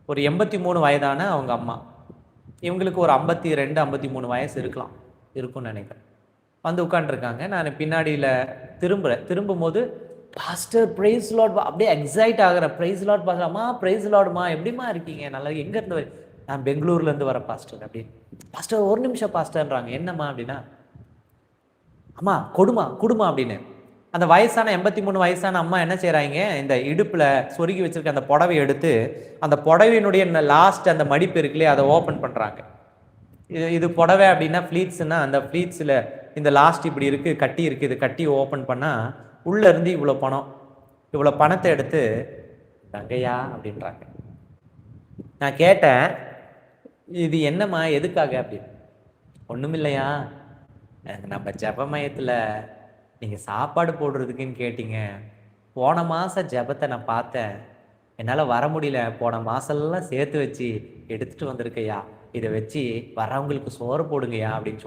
ஒரு 83 வயதான அவங்க அம்மா. இவங்களுக்கு ஒரு 52, 53 வயசு இருக்கலாம். இருக்கும்னு நினைக்கிறேன். வந்து உட்காந்துருக்காங்க. நான் பின்னாடியில திரும்புறேன். திரும்பும்போது, "பாஸ்டர் பிரைஸ் லார்ட்" அப்படியே எக்ஸைட் ஆகுறேன். "Praise lord pastor." "அம்மா பிரைஸ் லார்ட்மா, எப்படிம்மா இருக்கீங்க? நல்லா எங்கேருந்து வரீங்க?" "நான் பெங்களூர்லேருந்து வரேன் பாஸ்டர்" அப்படின்னு. "பாஸ்டர் ஒரு நிமிஷம் பாஸ்டர்ன்றாங்க." "என்னம்மா?" அப்படின்னா, "அம்மா கொடுமா குடுமா" அப்படின்னு. அந்த வயசான 83 வயசான அம்மா என்ன செய்றாங்க, இந்த இடுப்புல சொருகி வச்சிருக்க அந்த புடவைய எடுத்து, அந்த புடவையினுடைய லாஸ்ட் அந்த மடிப்பு இருக்கு இல்லையா, அதை ஓப்பன் பண்றாங்க. இது இது புடவை அப்படின்னா ஃப்ளீட்ஸ்னா, அந்த ஃப்ளீட்ஸ்ல இந்த லாஸ்ட் இப்படி இருக்கு, கட்டி இருக்கு. இது கட்டி ஓப்பன் பண்ணா, உள்ள இருந்து இவ்வளோ பணம். இவ்வளோ பணத்தை எடுத்து, "தங்கையா" அப்படின்றாங்க. நான் கேட்டேன், "இது என்னம்மா? எதுக்காக?" அப்படின்னு. "ஒண்ணுமில்லையா, நம்ம ஜெப மையத்துல நீங்க சாப்பாடு போடுறதுக்குன்னு கேட்டீங்க. போன மாசம் ஜெபத்த நான் பார்த்தேன். என்னால வர முடியல. போன மாசம்லாம் சேர்த்து வச்சு எடுத்துட்டு வந்திருக்கய்யா. இத வச்சு வர்றவங்களுக்கு சோறு போடுங்கய்யா" அப்படின்னு சொல்லி